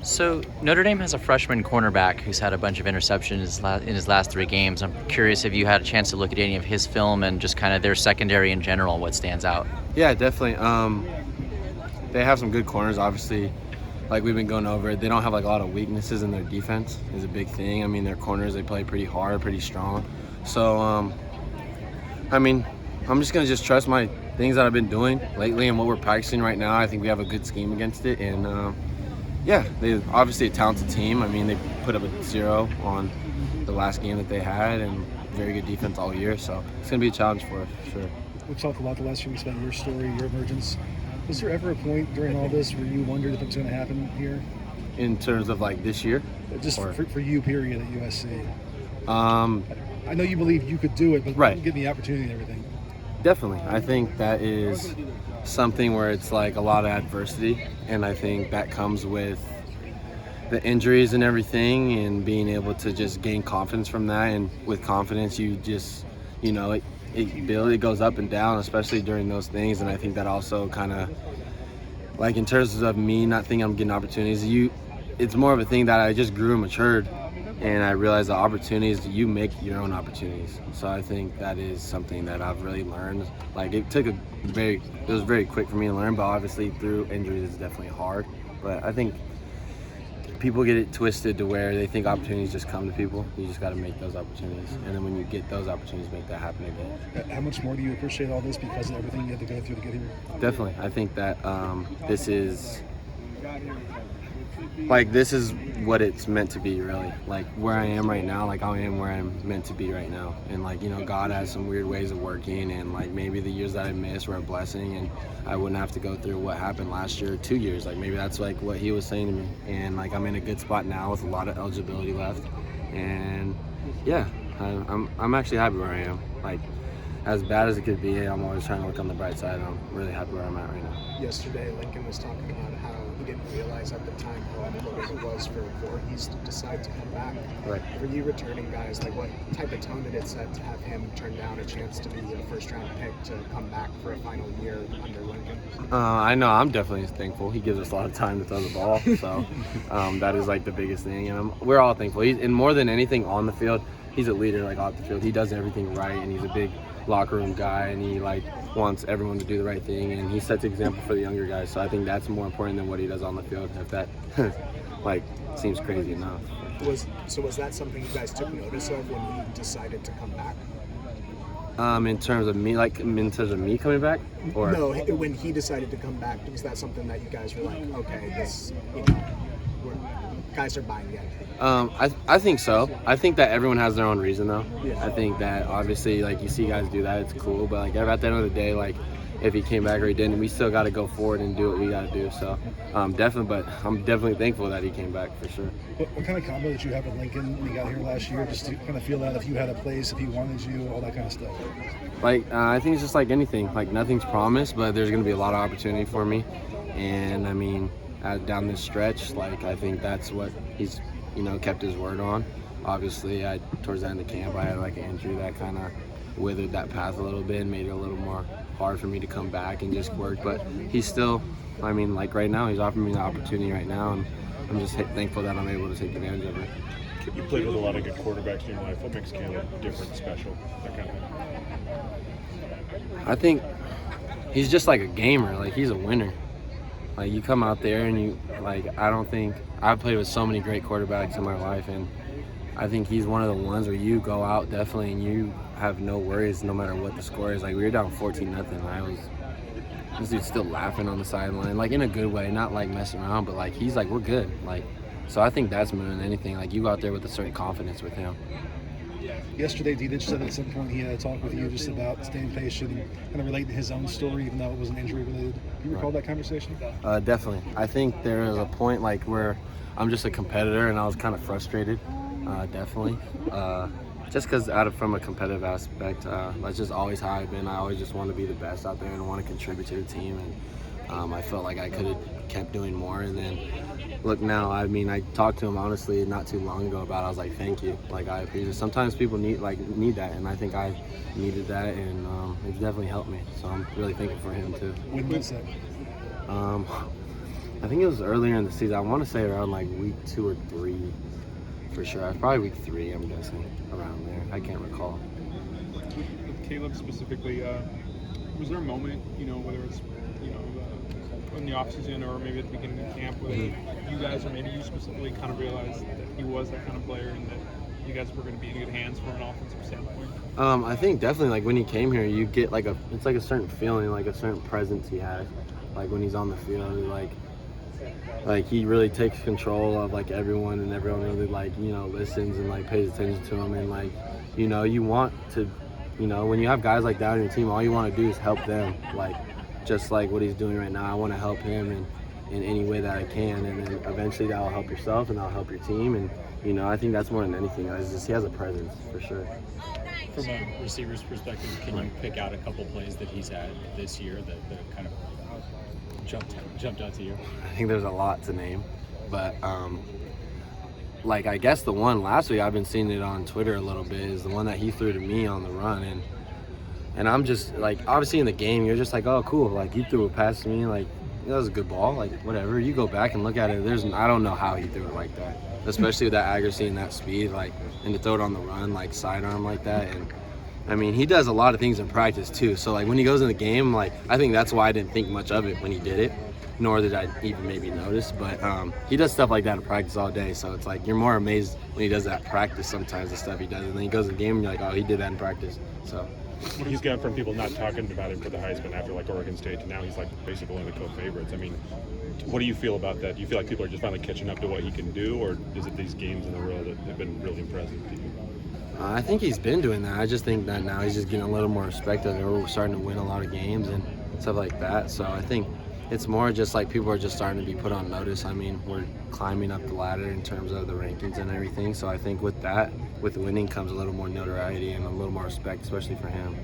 So Notre Dame has a freshman cornerback who's had a bunch of interceptions in his last 3 games. I'm curious if you had a chance to look at any of his film and just kind of their secondary in general, what stands out? Yeah, definitely. They have some good corners, obviously. Like we've been going over, they don't have like a lot of weaknesses in their defense. Is a big thing. I mean, their corners, they play pretty hard, pretty strong. So, I mean, I'm just gonna trust my things that I've been doing lately and what we're practicing right now. I think we have a good scheme against it, and yeah, they're obviously a talented team. I mean, they put up a 0 on the last game that they had, and very good defense all year. So it's gonna be a challenge for us, for sure. We talked a lot the last few weeks about your story, your emergence. Was there ever a point during all this where you wondered if it was going to happen here? In terms of like this year? Just for you, period, at USC. I know you believe you could do it, but right. Give the opportunity and everything. Definitely. I think that is something where it's like a lot of adversity, and I think that comes with the injuries and everything, and being able to just gain confidence from that. And with confidence, you just, it goes up and down, especially during those things. And I think that also kind of, like in terms of me not thinking I'm getting opportunities, it's more of a thing that I just grew and matured, and I realized the opportunities, you make your own opportunities. So I think that is something that I've really learned. Like it was very quick for me to learn, but obviously through injuries it's definitely hard. But I think people get it twisted to where they think opportunities just come to people. You just got to make those opportunities, and then when you get those opportunities, make that happen again. How much more do you appreciate all this because of everything you had to go through to get here? Definitely. I think that this is what it's meant to be, really. Like where I am right now, like I am where I'm meant to be right now. And like, God has some weird ways of working, and like maybe the years that I missed were a blessing, and I wouldn't have to go through what happened last year, 2 years. Like maybe that's like what he was saying to me. And like I'm in a good spot now with a lot of eligibility left. And yeah, I'm actually happy where I am. Like as bad as it could be, I'm always trying to look on the bright side. I'm really happy where I'm at right now. Yesterday, Lincoln was talking about how he didn't realize at the time how important it was for Voorhees to decide to come back. Right. For you returning guys, like what type of tone did it set to have him turn down a chance to be a first-round pick to come back for a final year under Lincoln? I know I'm definitely thankful. He gives us a lot of time to throw the ball, so that is like the biggest thing. And we're all thankful. And more than anything on the field, he's a leader. Like off the field, he does everything right, and he's a big locker room guy, and he like wants everyone to do the right thing, and he sets example for the younger guys. So I think that's more important than what he does on the field, if that like seems crazy enough. Was that something you guys took notice of when he decided to come back? In terms of me coming back, or no, when he decided to come back, was that something that you guys were like, okay, this, guys are buying in? I think so. I think that everyone has their own reason, though. Yeah. I think that obviously, like you see guys do that, it's cool. But like at the end of the day, like if he came back or he didn't, we still got to go forward and do what we got to do. So definitely, but I'm definitely thankful that he came back for sure. What kind of combo did you have with Lincoln when he got here last year, just to kind of feel out if you had a place, if he wanted you, all that kind of stuff? Like I think it's just like anything. Like nothing's promised, but there's going to be a lot of opportunity for me. And I mean, down this stretch, like I think that's what he's kept his word on. Obviously, towards the end of camp, I had like an injury that kind of withered that path a little bit and made it a little more hard for me to come back and just work. But he's still, I mean, like right now, he's offering me the opportunity right now, and I'm just thankful that I'm able to take advantage of it. You played with a lot of good quarterbacks in your life. What makes Caleb different, special, that kind of thing? I think he's just like a gamer. Like he's a winner. Like you come out there and I've played with so many great quarterbacks in my life, and I think he's one of the ones where you go out definitely and you have no worries no matter what the score is. Like we were down 14-0. This dude's still laughing on the sideline, like in a good way, not like messing around, but like he's like, we're good. Like, so I think that's more than anything. Like you go out there with a certain confidence with him. Yesterday, Deedich said at some point he had a talk with you just about staying patient and kind of relating to his own story, even though it wasn't injury related. Do you recall that conversation? Definitely. I think there was a point like where I'm just a competitor and I was kind of frustrated. Definitely. Just because from a competitive aspect, that's just always how I've been. I always just want to be the best out there and want to contribute to the team. And I felt like I could have kept doing more. And then look now, I mean, I talked to him honestly not too long ago about it. I was like, thank you. Like I appreciate it. Sometimes people need that, and I think I needed that, and it's definitely helped me. So I'm really thankful for him too. When was that? I think it was earlier in the season. I want to say around like week 2 or 3 for sure. Probably week 3, I'm guessing, around there. I can't recall. With Caleb specifically, was there a moment, whether it's, in the offseason or maybe at the beginning of camp, where you guys or maybe you specifically kind of realized that he was that kind of player and that you guys were going to be in good hands from an offensive standpoint? I think definitely, like, when he came here, you get it's like a certain feeling, like a certain presence he has. Like when he's on the field, like he really takes control of like everyone, and everyone really listens and like pays attention to him, and like you want to, when you have guys like that on your team, all you want to do is help them, like just like what he's doing right now. I want to help him in any way that I can, and then eventually that'll help yourself and that'll help your team, and I think that's more than anything. It's just he has a presence for sure. From a receiver's perspective, can you pick out a couple plays that he's had this year that kind of jumped out to you? I think there's a lot to name, but like I guess the one last week, I've been seeing it on Twitter a little bit, is the one that he threw to me on the run, and I'm just like, obviously in the game you're just like, oh cool, like he threw a pass to me, like that was a good ball, like whatever. You go back and look at it, I don't know how he threw it like that, especially with that accuracy and that speed, like, and to throw it on the run, like sidearm like that. And I mean, he does a lot of things in practice too. So like when he goes in the game, like I think that's why I didn't think much of it when he did it, nor did I even maybe notice. But he does stuff like that in practice all day. So it's like you're more amazed when he does that in practice sometimes, the stuff he does, and then he goes in the game and you're like, oh, he did that in practice. So He's gone from people not talking about him for the Heisman after like Oregon State to now he's like basically one of the co-favorites. I mean, what do you feel about that? Do you feel like people are just finally catching up to what he can do, or is it these games in a row that have been really impressive to you? I think he's been doing that. I just think that now he's just getting a little more respect. We're starting to win a lot of games and stuff like that. So I think it's more just like people are just starting to be put on notice. I mean, we're climbing up the ladder in terms of the rankings and everything. So I think with that, with winning comes a little more notoriety and a little more respect, especially for him.